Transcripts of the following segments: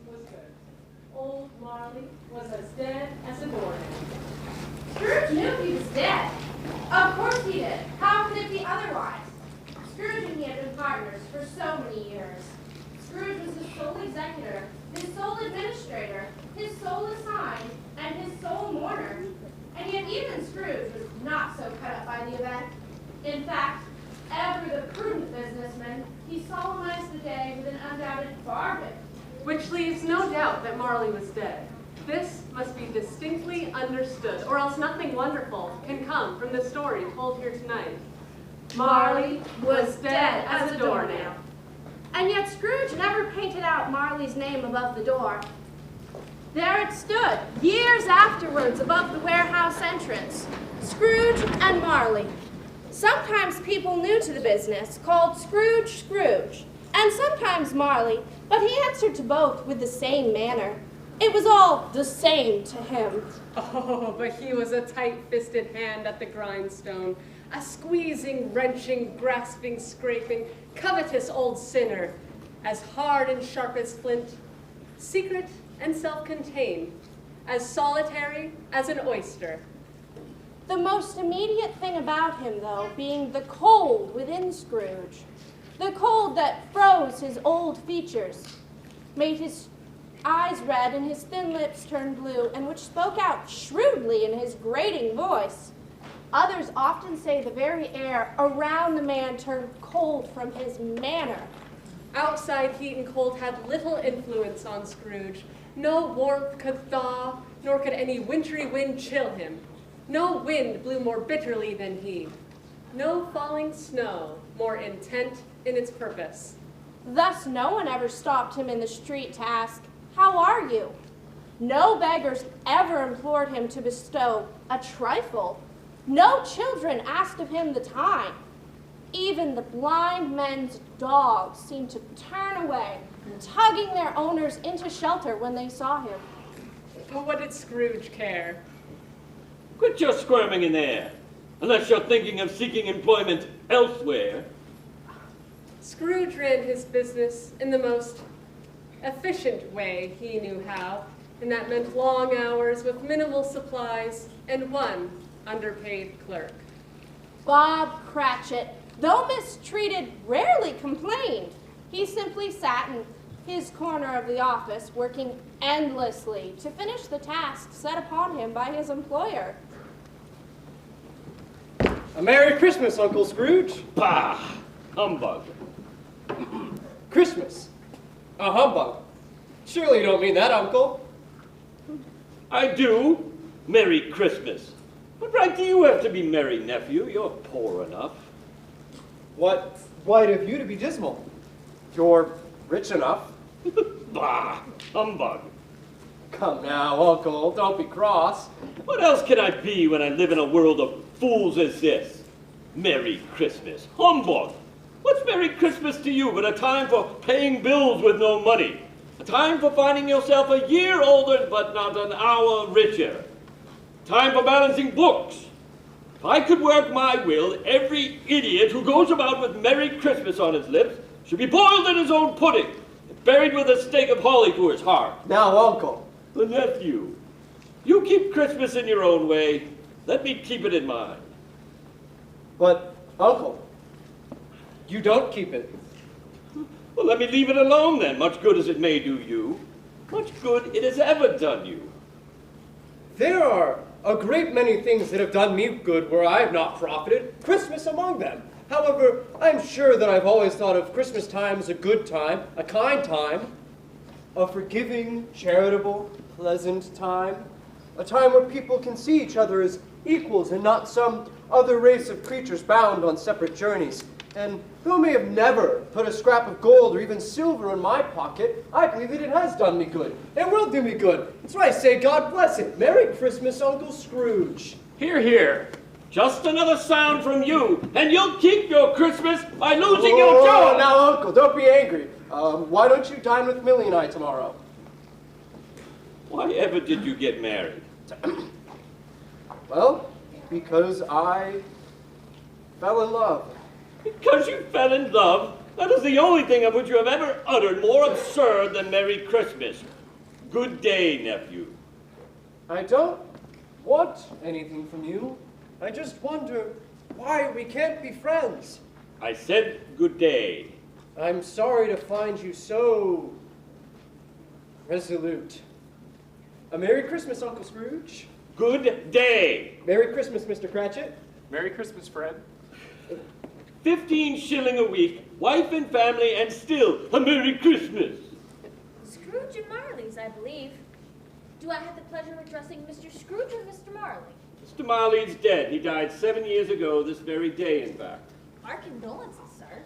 was good. Old Marley was as dead as a doornail. Scrooge knew he was dead. Of course he did. How could it be otherwise? Scrooge and he had been partners for so many years. Scrooge was his sole executor, his sole administrator, his sole assigned, and his sole mourner. And yet even Scrooge was not so cut up by the event. In fact, ever the prudent businessman, he solemnized the day with an undoubted bargain. Which leaves no doubt that Marley was dead. This must be distinctly understood, or else nothing wonderful can come from the story told here tonight. Marley was dead as a doornail. And yet Scrooge never painted out Marley's name above the door. There it stood, years afterwards, above the warehouse entrance. Scrooge and Marley. Sometimes people new to the business called Scrooge Scrooge, and sometimes Marley, but he answered to both with the same manner. It was all the same to him. Oh, but he was a tight-fisted hand at the grindstone, a squeezing, wrenching, grasping, scraping, covetous old sinner, as hard and sharp as flint, secret and self-contained, as solitary as an oyster. The most immediate thing about him, though, being the cold within Scrooge, the cold that froze his old features, made his eyes red and his thin lips turn blue, and which spoke out shrewdly in his grating voice. Others often say the very air around the man turned cold from his manner. Outside heat and cold had little influence on Scrooge. No warmth could thaw, nor could any wintry wind chill him. No wind blew more bitterly than he. No falling snow more intent in its purpose. Thus no one ever stopped him in the street to ask, "How are you?" No beggars ever implored him to bestow a trifle. No children asked of him the time. Even the blind men's dogs seemed to turn away, tugging their owners into shelter when they saw him. But what did Scrooge care? Quit your squirming in there, unless you're thinking of seeking employment elsewhere. Scrooge ran his business in the most efficient way he knew how, and that meant long hours with minimal supplies and one underpaid clerk. Bob Cratchit, though mistreated, rarely complained. He simply sat in his corner of the office, working endlessly to finish the task set upon him by his employer. A Merry Christmas, Uncle Scrooge. Bah! Humbug. Christmas? A humbug. Surely you don't mean that, Uncle. I do. Merry Christmas. What right do you have to be merry, nephew? You're poor enough. What right have you to be dismal? You're rich enough. Bah! Humbug. Come now, Uncle, don't be cross. What else can I be when I live in a world of fools as this? Merry Christmas. Humbug! What's Merry Christmas to you but a time for paying bills with no money? A time for finding yourself a year older but not an hour richer? Time for balancing books? If I could work my will, every idiot who goes about with Merry Christmas on his lips should be boiled in his own pudding and buried with a stake of holly through his heart. Now, Uncle. The nephew, you keep Christmas in your own way. Let me keep it in mine. But, Uncle, you don't keep it. Well, let me leave it alone then, much good as it may do you. Much good it has ever done you. There are a great many things that have done me good where I have not profited, Christmas among them. However, I'm sure that I've always thought of Christmas time as a good time, a kind time, a forgiving, charitable, pleasant time, a time where people can see each other as equals and not some other race of creatures bound on separate journeys. And though I may have never put a scrap of gold or even silver in my pocket, I believe that it has done me good. It will do me good. That's why I say God bless it. Merry Christmas, Uncle Scrooge. Hear, hear. Just another sound from you, and you'll keep your Christmas by losing your job. Now, Uncle, don't be angry. Why don't you dine with Millie and I tomorrow? Why ever did you get married? Well, because I fell in love. Because you fell in love? That is the only thing of which you have ever uttered more absurd than Merry Christmas. Good day, nephew. I don't want anything from you. I just wonder why we can't be friends. I said good day. I'm sorry to find you so resolute. A Merry Christmas, Uncle Scrooge. Good day. Merry Christmas, Mr. Cratchit. Merry Christmas, Fred. 15 shilling a week, wife and family, and still a Merry Christmas. Scrooge and Marley's, I believe. Do I have the pleasure of addressing Mr. Scrooge or Mr. Marley? Mr. Marley's dead. He died 7 years ago, this very day, in fact. Our condolences, sir.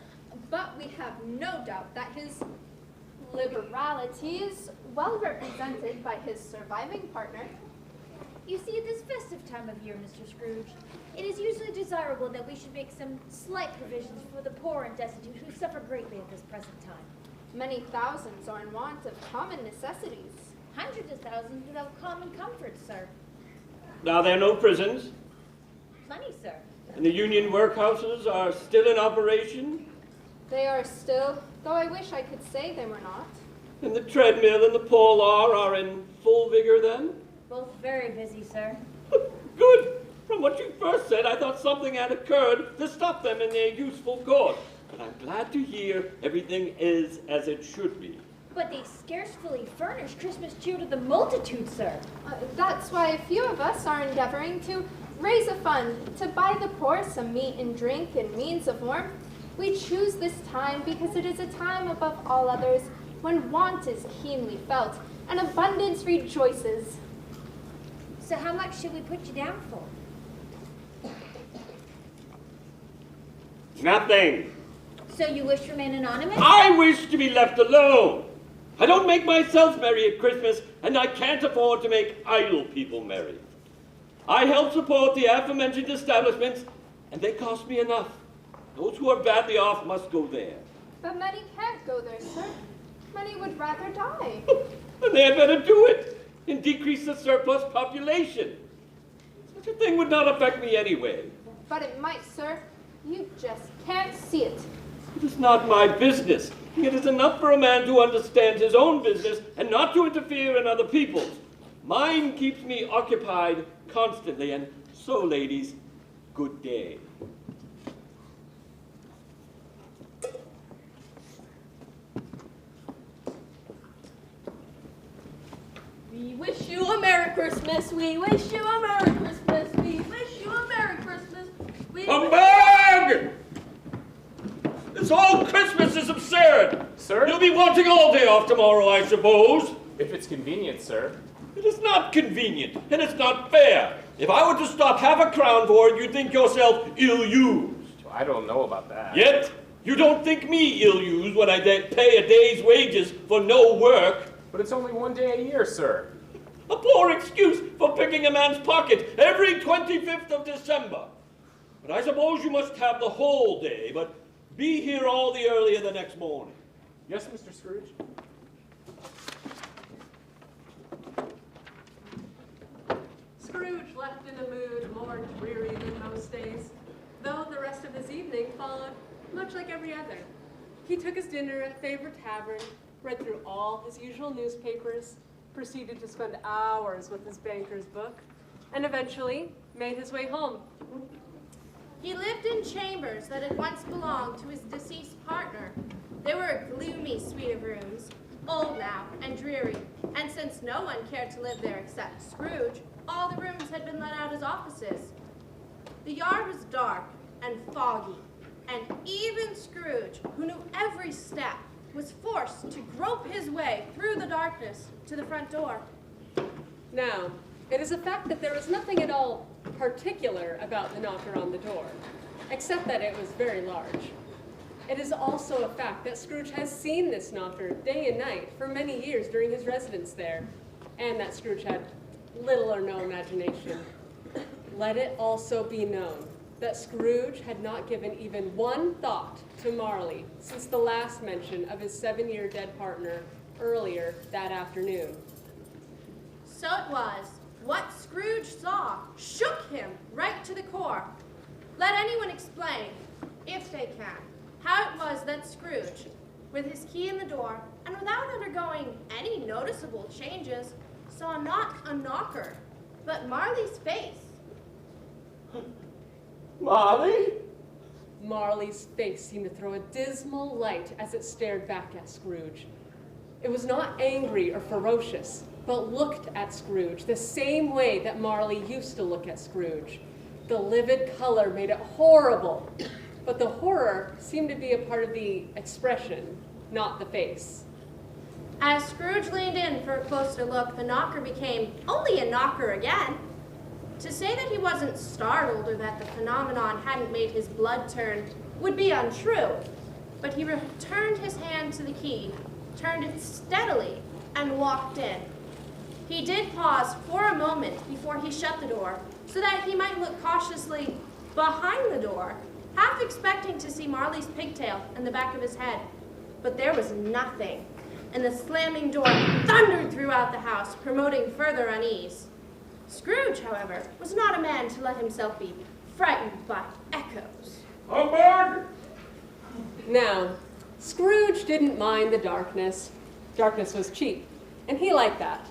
But we have no doubt that his liberality is well represented by his surviving partner. You see, at this festive time of year, Mr. Scrooge, it is usually desirable that we should make some slight provisions for the poor and destitute who suffer greatly at this present time. Many thousands are in want of common necessities. Hundreds of thousands without common comfort, sir. Now, there are no prisons, Plenty, sir. and the union workhouses are still in operation, They are still, though I wish I could say they were not. and the treadmill and the polear are in full vigor then? Both very busy, sir. Good. From what you first said, I thought something had occurred to stop them in their useful course. But I'm glad to hear everything is as it should be. But they scarce fully furnish Christmas cheer to the multitude, sir. That's why a few of us are endeavoring to raise a fund to buy the poor some meat and drink and means of warmth. We choose this time because it is a time above all others when want is keenly felt and abundance rejoices. So how much should we put you down for? Nothing. So you wish to remain anonymous? I wish to be left alone. I don't make myself merry at Christmas, and I can't afford to make idle people merry. I help support the aforementioned establishments, and they cost me enough. Those who are badly off must go there. But many can't go there, sir. Many would rather die. And they had better do it and decrease the surplus population. Such a thing would not affect me anyway. But it might, sir. You just can't see it. It is not my business. It is enough for a man to understand his own business and not to interfere in other people's. Mine keeps me occupied constantly, and so, ladies, good day. We wish you a Merry Christmas. We wish you a Merry Christmas. We wish you a Merry Christmas. We Humbug! This whole Christmas is absurd. Sir? You'll be wanting all day off tomorrow, I suppose. If it's convenient, sir. It is not convenient, and it's not fair. If I were to stop half a crown for it, you'd think yourself ill-used. I don't know about that. Yet, you don't think me ill-used when I pay a day's wages for no work. But it's only one day a year, sir. A poor excuse for picking a man's pocket every 25th of December. But I suppose you must have the whole day, but be here all the earlier the next morning. Yes, Mr. Scrooge? Scrooge left in a mood more dreary than most days, though the rest of his evening followed much like every other. He took his dinner at a favorite tavern, read through all his usual newspapers, proceeded to spend hours with his banker's book, and eventually made his way home. He lived in chambers that had once belonged to his deceased partner. They were a gloomy suite of rooms, old now and dreary, and since no one cared to live there except Scrooge, all the rooms had been let out as offices. The yard was dark and foggy, and even Scrooge, who knew every step, was forced to grope his way through the darkness to the front door. Now, it is a fact that there was nothing at all particular about the knocker on the door, except that it was very large. It is also a fact that Scrooge has seen this knocker day and night for many years during his residence there, and that Scrooge had little or no imagination. Let it also be known that Scrooge had not given even one thought to Marley since the last mention of his 7-year dead partner earlier that afternoon. So it was. What Scrooge saw shook him right to the core. Let anyone explain, if they can, how it was that Scrooge, with his key in the door, and without undergoing any noticeable changes, saw not a knocker, but Marley's face. Marley? Marley's face seemed to throw a dismal light as it stared back at Scrooge. It was not angry or ferocious, but looked at Scrooge the same way that Marley used to look at Scrooge. The livid color made it horrible, but the horror seemed to be a part of the expression, not the face. As Scrooge leaned in for a closer look, the knocker became only a knocker again. To say that he wasn't startled or that the phenomenon hadn't made his blood turn would be untrue, but he returned his hand to the key, turned it steadily, and walked in. He did pause for a moment before he shut the door, so that he might look cautiously behind the door, half expecting to see Marley's pigtail and the back of his head. But there was nothing, and the slamming door thundered throughout the house, promoting further unease. Scrooge, however, was not a man to let himself be frightened by echoes. Humbug! Now, Scrooge didn't mind the darkness. Darkness was cheap, and he liked that.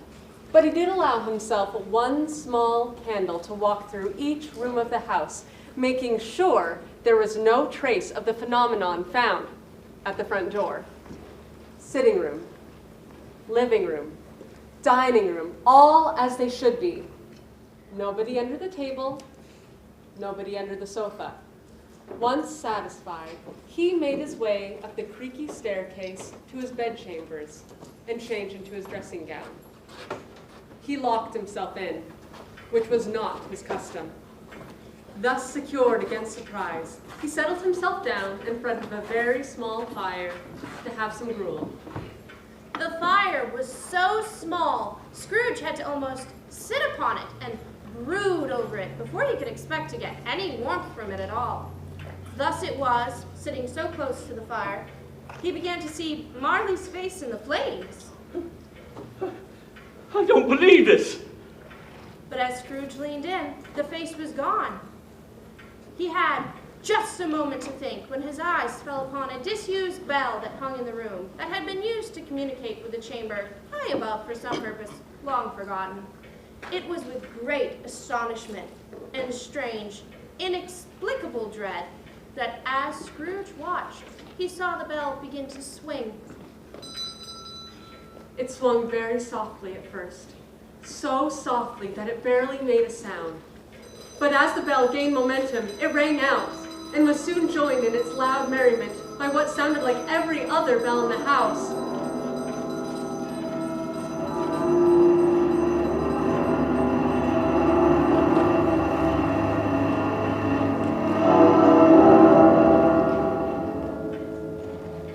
But he did allow himself one small candle to walk through each room of the house, making sure there was no trace of the phenomenon found at the front door. Sitting room, living room, dining room, all as they should be. Nobody under the table, nobody under the sofa. Once satisfied, he made his way up the creaky staircase to his bedchambers and changed into his dressing gown. He locked himself in, which was not his custom. Thus secured against surprise, he settled himself down in front of a very small fire to have some gruel. The fire was so small, Scrooge had to almost sit upon it and brood over it before he could expect to get any warmth from it at all. Thus it was, sitting so close to the fire, he began to see Marley's face in the flames. I don't believe this. But as Scrooge leaned in, the face was gone. He had just a moment to think when his eyes fell upon a disused bell that hung in the room, that had been used to communicate with the chamber high above for some purpose long forgotten. It was with great astonishment and strange, inexplicable dread that as Scrooge watched, he saw the bell begin to swing. It swung very softly at first, so softly that it barely made a sound. But as the bell gained momentum, it rang out, and was soon joined in its loud merriment by what sounded like every other bell in the house.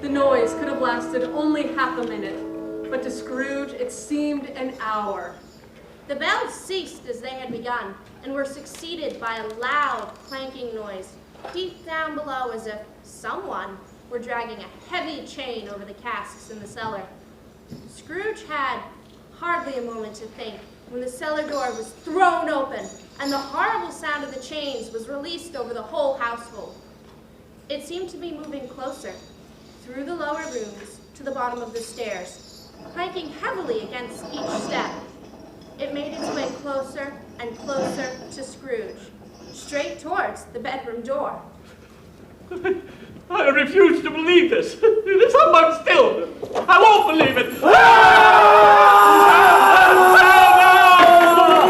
The noise could have lasted only half a minute, but to Scrooge it seemed an hour. The bells ceased as they had begun, and were succeeded by a loud clanking noise, deep down below as if someone were dragging a heavy chain over the casks in the cellar. Scrooge had hardly a moment to think when the cellar door was thrown open, and the horrible sound of the chains was released over the whole household. It seemed to be moving closer, through the lower rooms to the bottom of the stairs, clanking heavily against each step. It made its way closer and closer to Scrooge, straight towards the bedroom door. I refuse to believe this. This humbug still. I won't believe it.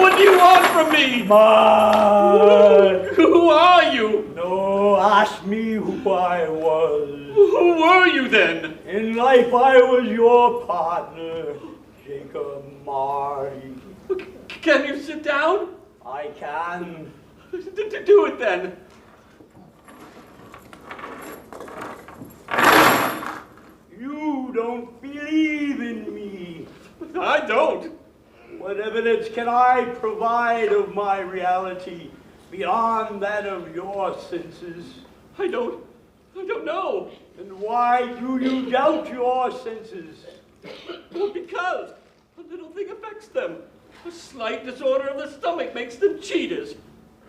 What do you want from me? Who are you? No, ask me who I was. Who were you then? In life I was your partner, Jacob Marley. Can you sit down? I can. Do it then. You don't believe in me. I don't. What evidence can I provide of my reality beyond that of your senses? I don't know. And why do you doubt your senses? Well, because a little thing affects them. A slight disorder of the stomach makes them cheaters.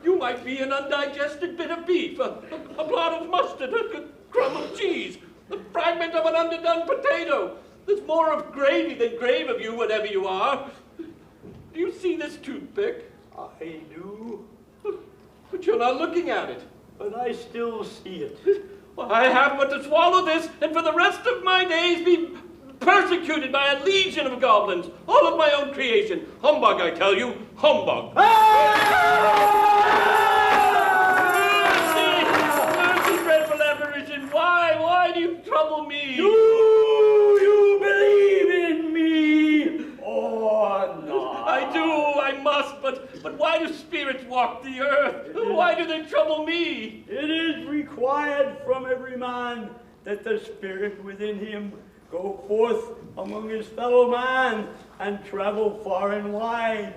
You might be an undigested bit of beef, a blot of mustard, crumb of cheese, the fragment of an underdone potato. There's more of gravy than grave of you, whatever you are. Do you see this toothpick? I do, But you're not looking at it. but I still see it. Well, I have but to swallow this, and for the rest of my days be persecuted by a legion of goblins, all of my own creation. Humbug, I tell you, humbug. Mercy, mercy, dreadful apparition. Why do you trouble me? Do you believe in me or not? I do, I must, but why do spirits walk the earth? Why do they trouble me? It is required from every man that the spirit within him go forth among his fellow man and travel far and wide.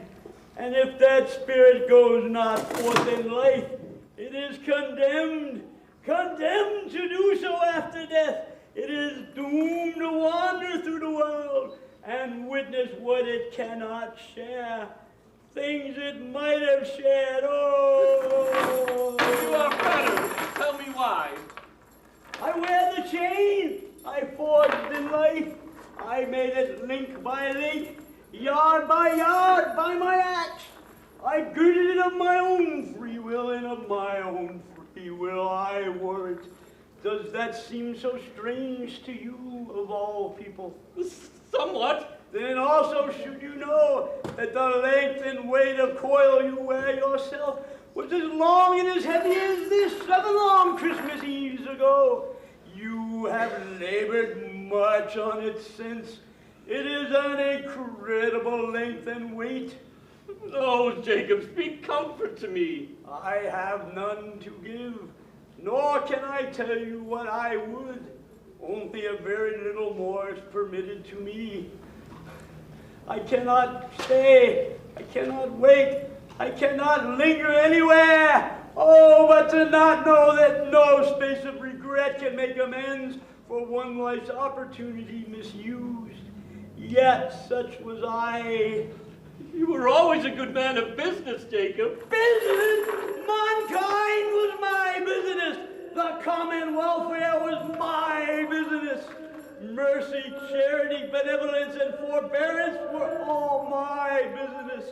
And if that spirit goes not forth in life, it is condemned to do so after death. It is doomed to wander through the world and witness what it cannot share. Things it might have shared. Oh! You are better. Tell me why. I wear the chain I forged in life. I made it link by link, yard by yard by my axe. I girded it of my own free will, and of my own free will I wore it. Does that seem so strange to you, of all people? Somewhat. Then also should you know that the length and weight of coil you wear yourself was as long and as heavy as this 7 long Christmas Eves ago. You have labored much on it since. It is an incredible length and weight. Oh, Jacob, speak comfort to me. I have none to give, nor can I tell you what I would. Only a very little more is permitted to me. I cannot stay, I cannot wait, I cannot linger anywhere. Oh, but to not know that no space of regret can make amends for one life's opportunity misused. Yet such was I. You were always a good man of business, Jacob. Business? Mankind was my business. The common welfare was my business. Mercy, charity, benevolence, and forbearance were all my business.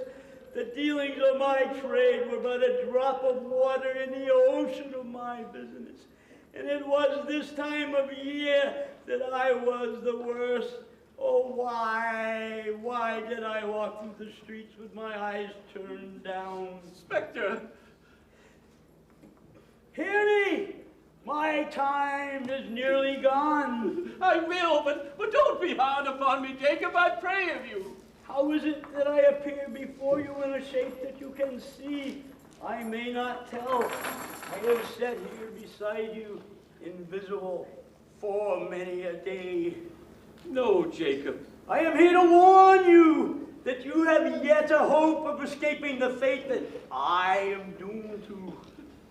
The dealings of my trade were but a drop of water in the ocean of my business. And it was this time of year that I was the worst. Oh, why did I walk through the streets with my eyes turned down? Spectre, Hear me! My time is nearly gone. I will, but don't be hard upon me, Jacob, I pray of you. How is it that I appear before you in a shape that you can see? I may not tell. I have sat here beside you, invisible, for many a day. No, Jacob. I am here to warn you that you have yet a hope of escaping the fate that I am doomed to.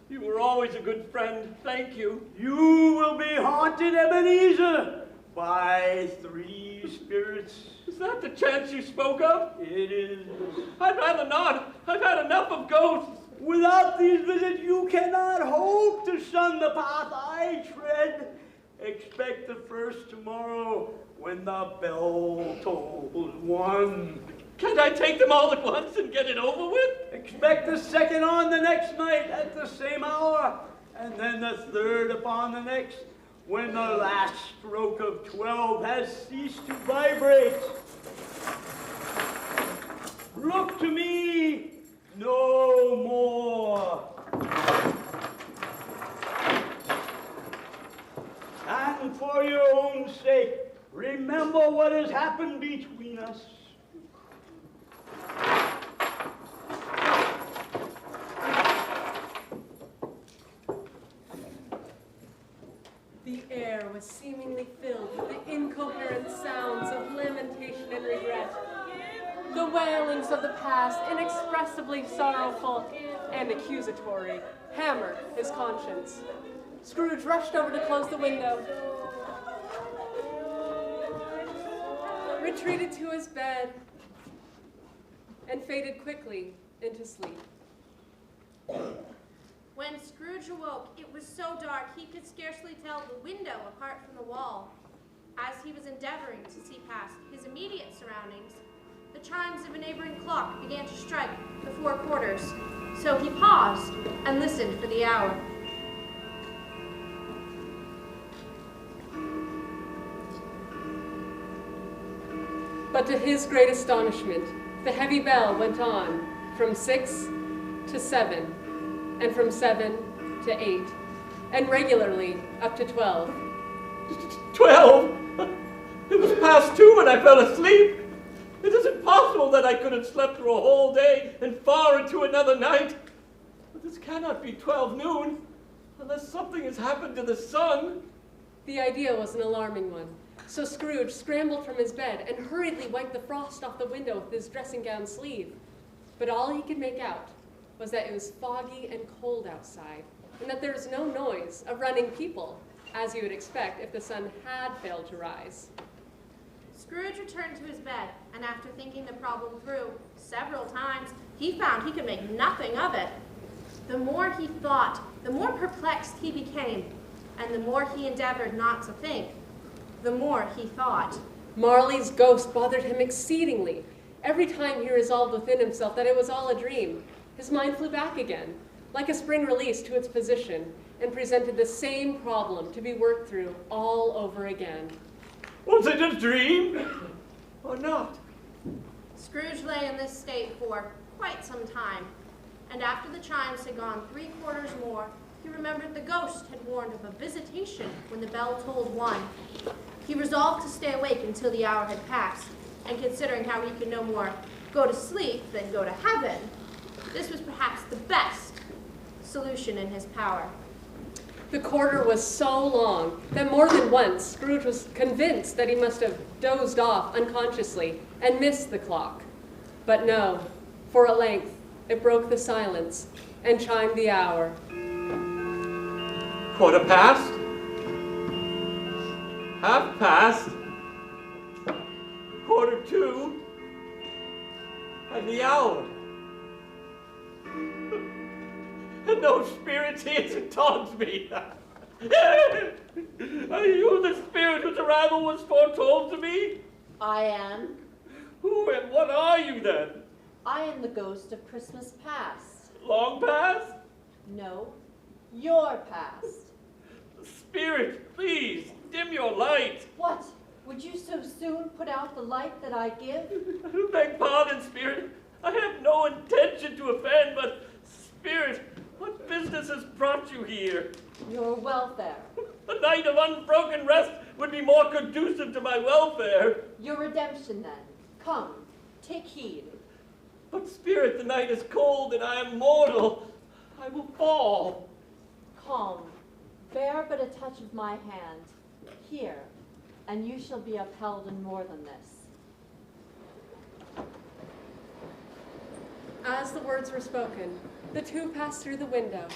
You were always a good friend, thank you. You will be haunted, Ebenezer, by 3 spirits. Is that the chance you spoke of? It is. I'd rather not. I've had enough of ghosts. Without these visits, you cannot hope to shun the path I tread. Expect the first tomorrow when the bell tolls 1. Can't I take them all at once and get it over with? Expect the second on the next night at the same hour, and then the third upon the next, when the last stroke of 12 has ceased to vibrate. Look to me no more. And for your own sake, remember what has happened between us. The air was seemingly filled with the incoherent sounds of lamentation and regret. The wailings of the past, inexpressibly sorrowful and accusatory, hammered his conscience. Scrooge rushed over to close the window, retreated to his bed, and faded quickly into sleep. When Scrooge awoke, it was so dark he could scarcely tell the window apart from the wall. As he was endeavoring to see past his immediate surroundings, the chimes of a neighboring clock began to strike the 4 quarters. So he paused and listened for the hour. But to his great astonishment, the heavy bell went on from 6 to 7, and from 7 to 8, and regularly up to 12. 12? It was past 2 when I fell asleep. It is impossible that I could have slept through a whole day and far into another night. But this cannot be 12 noon, unless something has happened to the sun. The idea was an alarming one, so Scrooge scrambled from his bed and hurriedly wiped the frost off the window with his dressing gown sleeve. But all he could make out was that it was foggy and cold outside, and that there was no noise of running people, as you would expect if the sun had failed to rise. Scrooge returned to his bed, and after thinking the problem through several times, he found he could make nothing of it. The more he thought, the more perplexed he became, and the more he endeavored not to think, the more he thought. Marley's ghost bothered him exceedingly. Every time he resolved within himself that it was all a dream, his mind flew back again, like a spring release to its position, and presented the same problem to be worked through all over again. Was it a dream or not? Scrooge lay in this state for quite some time, and after the chimes had gone 3 quarters more, he remembered the ghost had warned of a visitation when the bell tolled 1. He resolved to stay awake until the hour had passed, and considering how he could no more go to sleep than go to heaven, this was perhaps the best solution in his power. The quarter was so long that more than once Scrooge was convinced that he must have dozed off unconsciously and missed the clock. But no, for at length it broke the silence and chimed the hour. 1/4 past? 1/2 past? 1/4 and the hour. And no spirit hears and taunts me. Are you the spirit whose arrival was foretold to me? I am. Who and what are you then? I am the ghost of Christmas past. Long past? No, your past. Spirit, please, dim your light. What? Would you so soon put out the light that I give? Beg pardon, Spirit. I have no intention to offend, but Spirit, what business has brought you here? Your welfare. A night of unbroken rest would be more conducive to my welfare. Your redemption, then. Come, take heed. But Spirit, the night is cold and I am mortal. I will fall. Calm. Bear but a touch of my hand. Here, and you shall be upheld in more than this. As the words were spoken, the two passed through the window.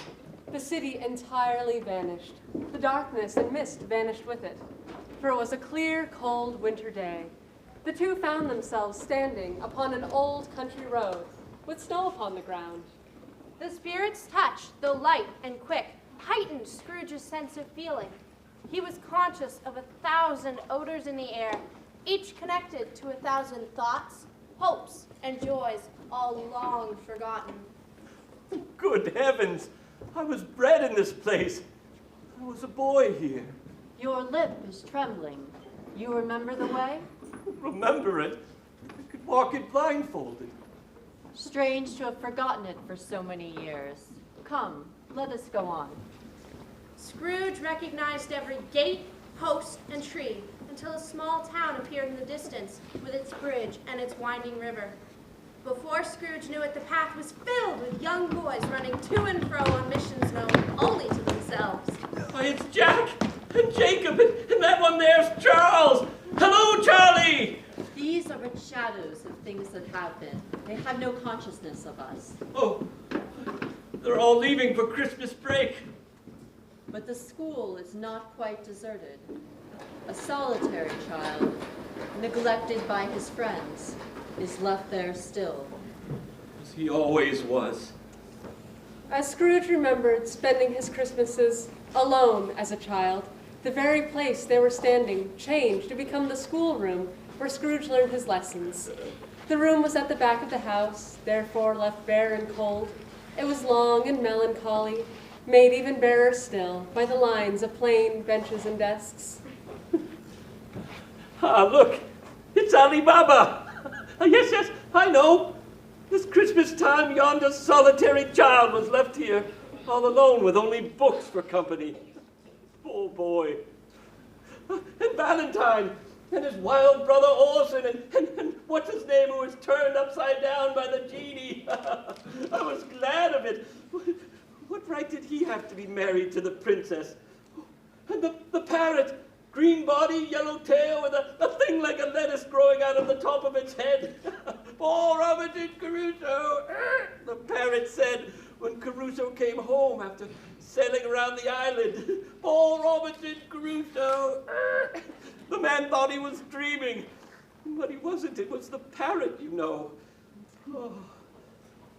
The city entirely vanished. The darkness and mist vanished with it, for it was a clear, cold winter day. The two found themselves standing upon an old country road with snow upon the ground. The spirit's touch, though light and quick, heightened Scrooge's sense of feeling. He was conscious of 1,000 odors in the air, each connected to 1,000 thoughts, hopes, and joys, all long forgotten. Good heavens, I was bred in this place. I was a boy here. Your lip is trembling. You remember the way? Remember it? I could walk it blindfolded. Strange to have forgotten it for so many years. Come, let us go on. Scrooge recognized every gate, post, and tree until a small town appeared in the distance with its bridge and its winding river. Before Scrooge knew it, the path was filled with young boys running to and fro on missions known only to themselves. Why, it's Jack and Jacob and that one there's Charles. Hello, Charlie. These are but shadows of things that have been. They have no consciousness of us. Oh, they're all leaving for Christmas break. But the school is not quite deserted. A solitary child, neglected by his friends, is left there still. As he always was. As Scrooge remembered spending his Christmases alone as a child, the very place they were standing changed to become the schoolroom where Scrooge learned his lessons. The room was at the back of the house, therefore left bare and cold. It was long and melancholy, made even barer still by the lines of plain benches and desks. Ah, look, it's Ali Baba. Yes, I know. This Christmas time, yonder solitary child was left here all alone with only books for company. Poor boy. And Valentine, and his wild brother Orson, and what's his name, who was turned upside down by the genie. I was glad of it. What right did he have to be married to the princess? And the parrot, green body, yellow tail, with a thing like a lettuce growing out of the top of its head. Poor Robinson Crusoe, the parrot said when Crusoe came home after sailing around the island. Poor Robinson Crusoe. The man thought he was dreaming, but he wasn't. It was the parrot, you know. Oh,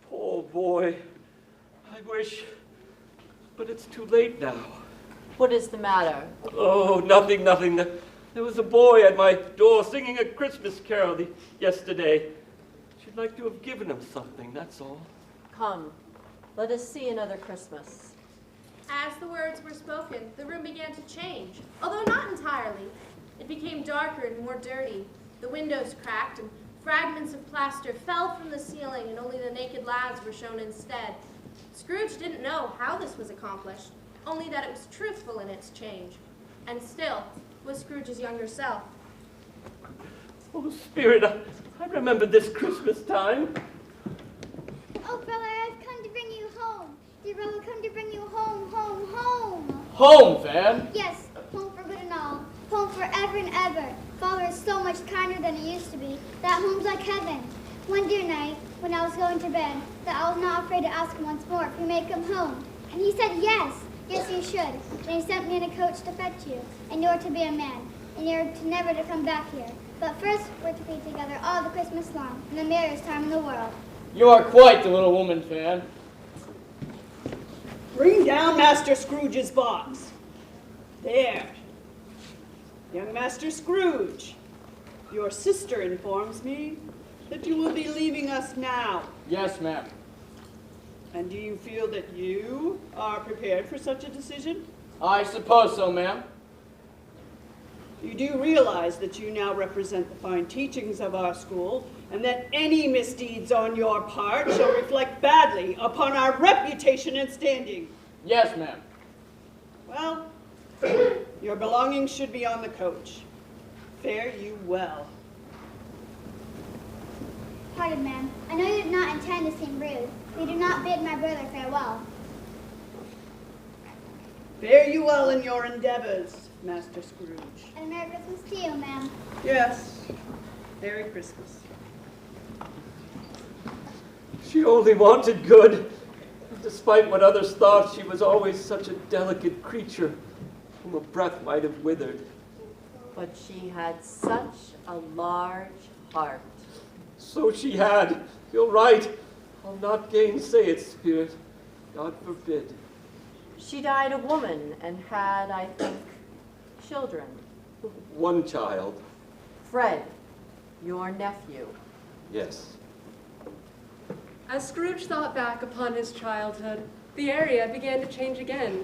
poor boy. I wish, but it's too late now. What is the matter? Oh, nothing. There was a boy at my door singing a Christmas carol yesterday. Should like to have given him something, that's all. Come, let us see another Christmas. As the words were spoken, the room began to change, although not entirely. It became darker and more dirty. The windows cracked, and fragments of plaster fell from the ceiling, and only the naked lads were shown instead. Scrooge didn't know how this was accomplished, only that it was truthful in its change, and still was Scrooge's younger self. Oh, Spirit, I remember this Christmas time. Oh, brother, I've come to bring you home. Dear brother, come to bring you home, home, home. Home, Van. Yes, home for good and all. Home forever and ever. Father is so much kinder than he used to be. That home's like heaven. One dear night, when I was going to bed, that I was not afraid to ask him once more if he may come home. And he said yes. Yes, you should. And he sent me in a coach to fetch you. And you're to be a man. And you're to never to come back here. But first, we're to be together all the Christmas long, in the merriest time in the world. You are quite the little woman, Fan. Bring down Master Scrooge's box. There. Young Master Scrooge, your sister informs me that you will be leaving us now. Yes, ma'am. And do you feel that you are prepared for such a decision? I suppose so, ma'am. You do realize that you now represent the fine teachings of our school, and that any misdeeds on your part shall reflect badly upon our reputation and standing. Yes, ma'am. Well, your belongings should be on the coach. Fare you well. Pardon, ma'am. I know you did not intend to seem rude. We do not bid my brother farewell. Fare you well in your endeavors, Master Scrooge. And Merry Christmas to you, ma'am. Yes. Merry Christmas. She only wanted good. Despite what others thought, she was always such a delicate creature whom a breath might have withered. But she had such a large heart. So she had. You're right. I'll not gainsay it, Spirit. God forbid. She died a woman and had, I think, children. One child. Fred, your nephew. Yes. As Scrooge thought back upon his childhood, the area began to change again.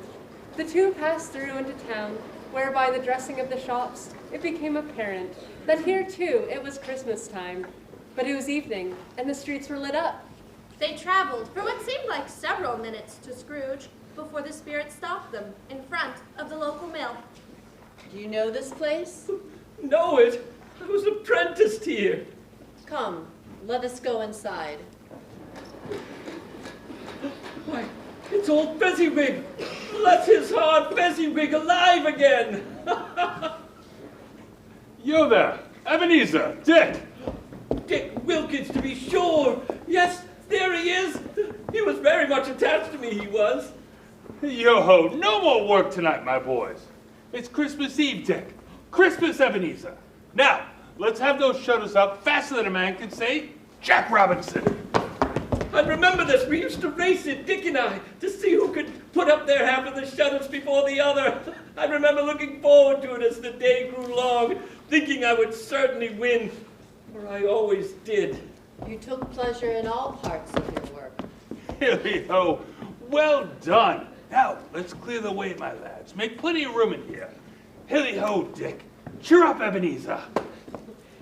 The two passed through into town, where by the dressing of the shops, it became apparent that here too it was Christmas time. But it was evening, and the streets were lit up. They traveled for what seemed like several minutes to Scrooge before the spirit stopped them in front of the local mill. Do you know this place? Know it. I was apprenticed here. Come, let us go inside. Why, it's old Fezziwig. Bless his heart, Fezziwig alive again. You there, Ebenezer, Dick. Dick Wilkins, to be sure. Yes, there he is. He was very much attached to me, he was. Yo-ho, no more work tonight, my boys. It's Christmas Eve, Dick. Christmas, Ebenezer. Now, let's have those shutters up faster than a man can say, Jack Robinson. I remember this. We used to race it, Dick and I, to see who could put up their half of the shutters before the other. I remember looking forward to it as the day grew long, thinking I would certainly win, for I always did. You took pleasure in all parts of your work. Hilly-ho, well done. Now, let's clear the way, my lads. Make plenty of room in here. Hilly-ho, Dick. Cheer up, Ebenezer.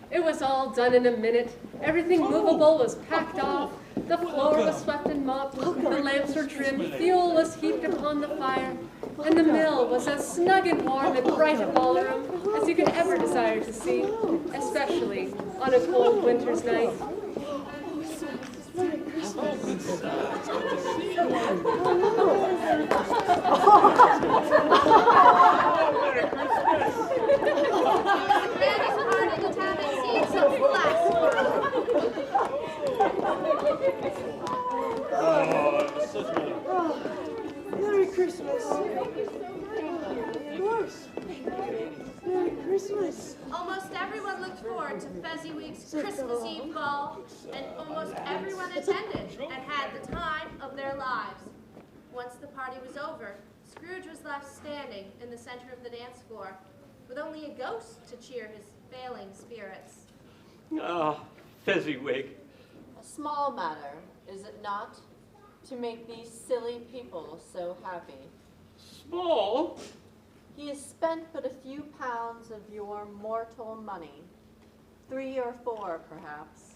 It was all done in a minute. Everything movable was packed off. The floor was swept and mopped. The lamps were trimmed. Fuel was heaped upon the fire. And the mill was as snug and warm and bright a ballroom as you could ever desire to see, especially on a cold winter's night. Merry Christmas. Of course. Merry Christmas. Almost everyone looked forward to Fezziwig's Christmas Eve ball, and almost everyone attended and had the time of their lives. Once the party was over, Scrooge was left standing in the center of the dance floor, with only a ghost to cheer his failing spirits. Ah, Fezziwig. A small matter, is it not, to make these silly people so happy? Small? He has spent but a few pounds of your mortal money. 3 or 4, perhaps.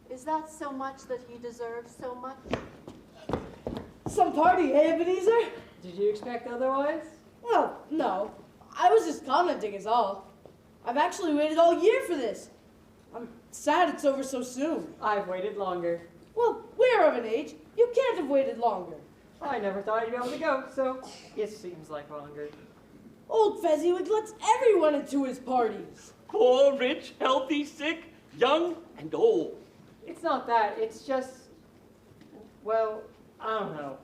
Is that so much that he deserves so much? Some party, eh, Ebenezer? Did you expect otherwise? Well, no. I was just commenting is all. I've actually waited all year for this. I'm sad it's over so soon. I've waited longer. Well, we're of an age. You can't have waited longer. I never thought you'd be able to go, so it seems like longer. Old Fezziwig lets everyone into his parties. Poor, rich, healthy, sick, young, and old. It's not that, it's just, well, I don't know.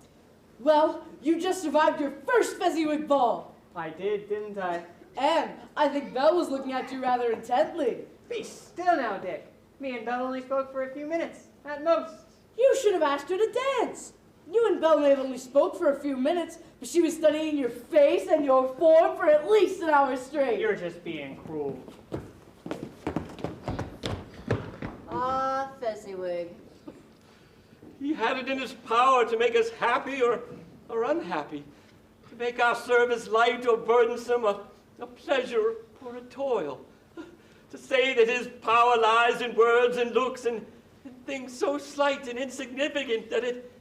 Well, you just survived your first Fezziwig ball. I did, didn't I? And I think Belle was looking at you rather intently. Be still now, Dick. Me and Belle only spoke for a few minutes, at most. You should have asked her to dance. You and Belle may have only spoke for a few minutes, but she was studying your face and your form for at least an hour straight. You're just being cruel. Ah, Fezziwig. He had it in his power to make us happy or unhappy, to make our service light or burdensome, a pleasure or a toil, to say that his power lies in words and looks and things so slight and insignificant that it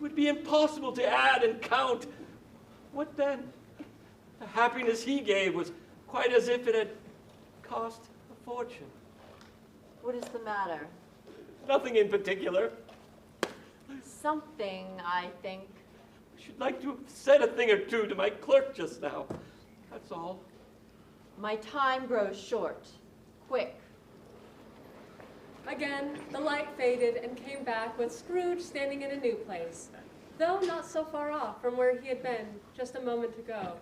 would be impossible to add and count. What then? The happiness he gave was quite as if it had cost a fortune. What is the matter? Nothing in particular. Something, I think. I should like to have said a thing or two to my clerk just now. That's all. My time grows short. Quick. Again, the light faded and came back with Scrooge standing in a new place, though not so far off from where he had been just a moment ago.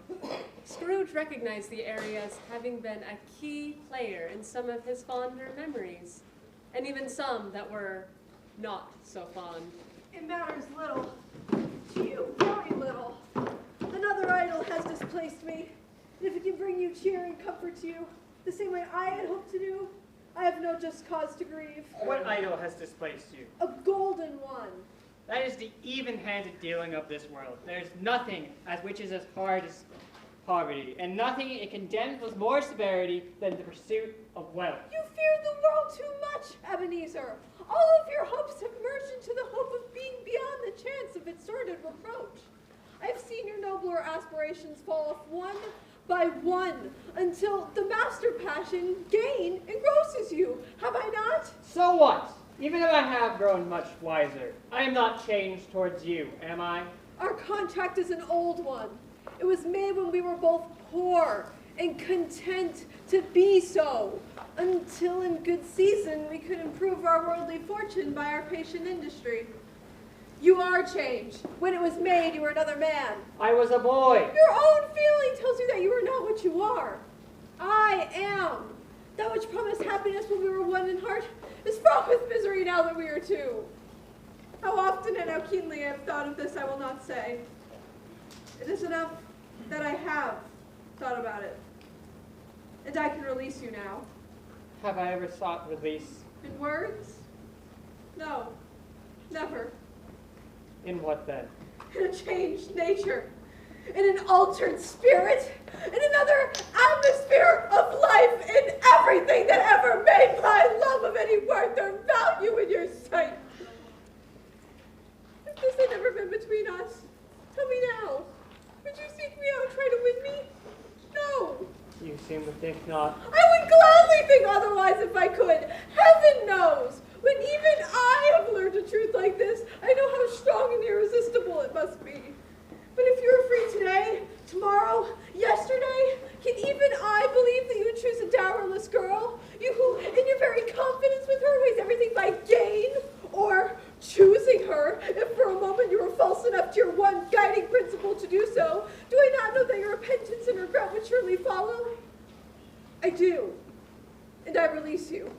Scrooge recognized the area as having been a key player in some of his fonder memories, and even some that were not so fond. It matters little. To you, very little. Another idol has displaced me. And if it can bring you cheer and comfort to you, the same way I had hoped to do, I have no just cause to grieve. What idol has displaced you? A golden one. That is the even-handed dealing of this world. There's nothing which is as hard as poverty, and nothing it condemns with more severity than the pursuit of wealth. You fear the world too much, Ebenezer. All of your hopes have merged into the hope of being beyond the chance of its sordid reproach. I've seen your nobler aspirations fall off one by one until the master passion, gain, engrosses you. Have I not? So what? Even if I have grown much wiser, I am not changed towards you, am I? Our contract is an old one. It was made when we were both poor and content to be so, until in good season we could improve our worldly fortune by our patient industry. You are changed. When it was made, you were another man. I was a boy. Your own feeling tells you that you are not what you are. I am. That which promised happiness when we were one in heart is fraught with misery now that we are two. How often and how keenly I have thought of this, I will not say. It is enough that I have thought about it. And I can release you now. Have I ever sought release? In words? No, never. In what then? In a changed nature, in an altered spirit, in another atmosphere of life, in everything that ever made my love of any worth or value in your sight. If this had never been between us, tell me now, would you seek me out and try to win me? No. You seem to think not. I would gladly think otherwise if I could. Heaven knows, when even I have learned a truth like this, I know how strong and irresistible it must be. But if you're free today, tomorrow, yesterday, can even I believe that you would choose a dowerless girl? You who, in your very confidence with her, weighs everything by gain? Or choosing her, if for a moment you were false enough to your one guiding principle to do so, do I not know that your repentance and regret would surely follow? I do. And I release you.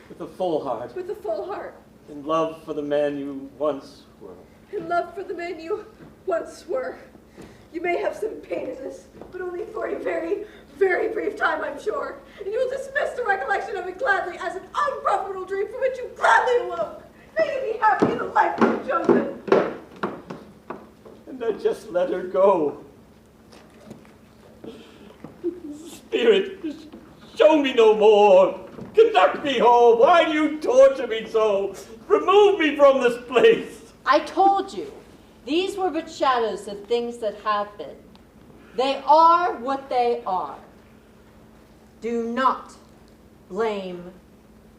With a full heart. With a full heart. In love for the man you once were. In love for the man you once were. You may have some pain in this, but only for a very, very brief time, I'm sure. And you will dismiss the recollection of it gladly as an unprofitable dream from which you gladly awoke. May you be happy in the life you have chosen. And I just let her go. Spirit, show me no more. Conduct me home. Why do you torture me so? Remove me from this place. I told you, these were but shadows of things that have been. They are what they are. Do not blame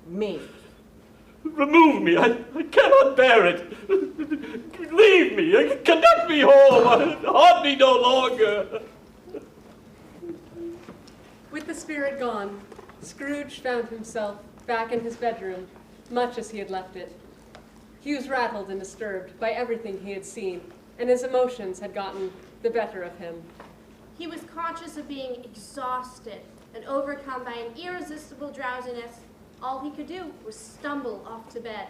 me. Remove me. I cannot bear it. Leave me. Conduct me home. Haunt me no longer. With the spirit gone, Scrooge found himself back in his bedroom, much as he had left it. He was rattled and disturbed by everything he had seen, and his emotions had gotten the better of him. He was conscious of being exhausted and overcome by an irresistible drowsiness. All he could do was stumble off to bed.